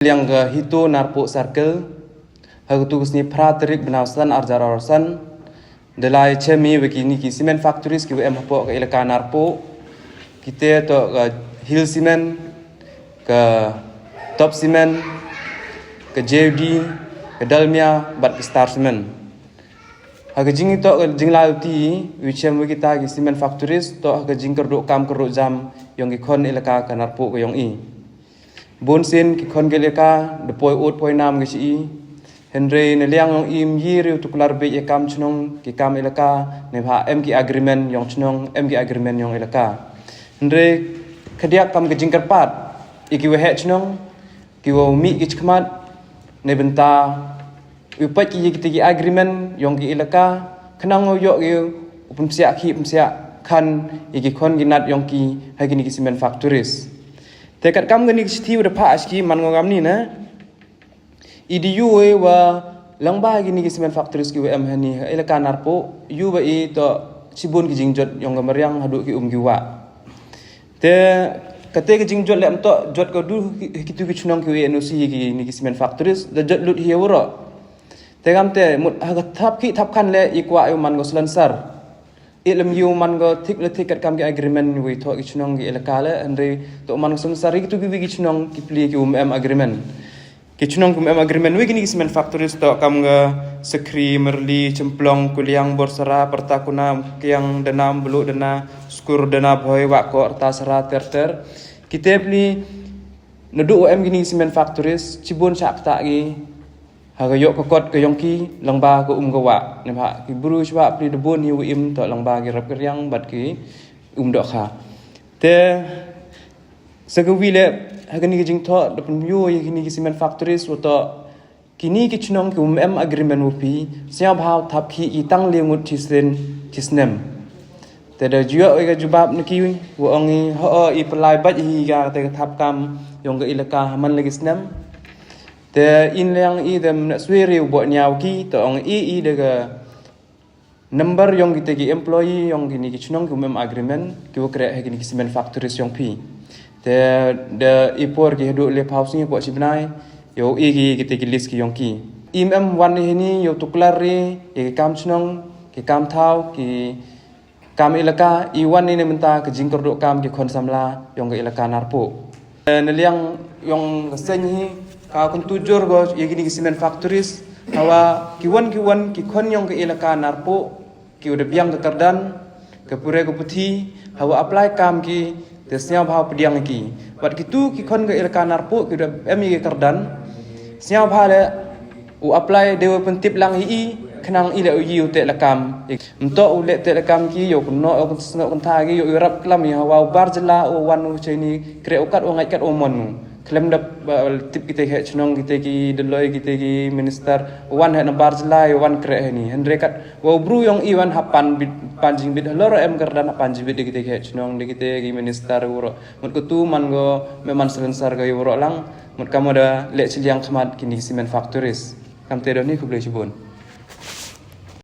yang ke hito narpo circle hagutus ni praterik benausan arjar orsan delai chemi begini ki cement factories ki em hapo ke ilaka narpo kita to hill cement ke top cement ke JD ke Dalmia bat ke star cement haga jing to jing lauti wichem kita ki cement factories to haga jing kerdo kam kerdo jam yang ki kon ilaka ke narpo ke yang i bon sin ki kon geleka de poi ot poi nam ge chi Henry ne liang long im yiri tuklar be e kam chnong ki kam elaka ne bha em ki agreement yong chnong em ki agreement yong elaka Henry khadiak kam ge jingkar pat iki we he chnong ki wo mi ki chkmat ne benta upat ki ki agreement yong ki elaka khnang yo ge upum sia khan iki kon ginat yong ki hagini ki cement factories tekat kam gani sthi udah pa aski man ngam ni na idiu wa langba gini ki cement factories ki wm hani elaka narpo yu ba i to sibun ki jingjot yong gamariang hadu ki giwa te kate ki jingjot lem to jot ko du kitu ki chunong ki enoc ki ni ki cement factories da jot lut hiewro te gam te mut ha thap khan le ikwa yu man go slansar ilm yu man go thik le thik kat kam ki agreement wi tho ki chunong ki elaka le andre to man sumsari ki tu ki chunong ki pli ki agreement ki chunong ki agreement wi ki cement factories to kam ga sekri merli cemplong kuliang borsara pertakuna kiang danam bulu dana skur dana boy wa ko tasara terter kita pli nodu om gini cement factories cibun sak ta gi haga yok kokot ke yongki langba ko gawa ne ba ki buru chwa pri debon hi im to langba gi rap keryang bat ki do kha te sagawile haga ni jing tho depun yu ni ki cement factories to kini ki chnong ki em agreement upi sia bhaw thap ki itang lengut tisnem te da jua ga jubab niki wo ongi ho i plai bat hi ga te thap kam yong ga ilaka man lagi snem te in yang i dem sweri bo nyau ki to ong i de ga number yong ki te ki employee yong ki ni ki chnong ki mem agreement ki wo kre ha ki ni cement factories yong pi te de ipor ki hadu le house ni bo sibnai yo i ki te ki list ki yong ki im wan ni yo tuklari ki kam chnong ki kam thau ki kam ilaka i wan ni ne menta ki jingkor do kam ki khon samla yong ga ilaka narpo ne liang yong sen hi ka kun tujur go yegini ki cement factories hawa kiwan ki khon yong ke ilaka narpo ki udah biang ke kardan ke pure ke puthi hawa apply kam ki tesnya bhaw pediang ki bat kitu ki khon ke ilaka narpo ki udah emi ke kardan sia bhale u apply dewe pentip lang hi khnang ile u te lakam mto u le te lakam ki yo kunno o sno kun tha ki yo rap klam ya hawa barjla o wan u cheni kre ukat o ngai kat o mon klem dap tip kita he chnong kita ki deloi kita ki minister wan he nambar jelai wan kre ni hendre kat wo bru yong i wan hapan panjing bit loro em kardan panjing bit kita he chnong de kita ki minister uro mut kutu man go meman selensar ga uro lang mut kamu da le chiliang khmat kini cement factories kam te do ni ku ble chibun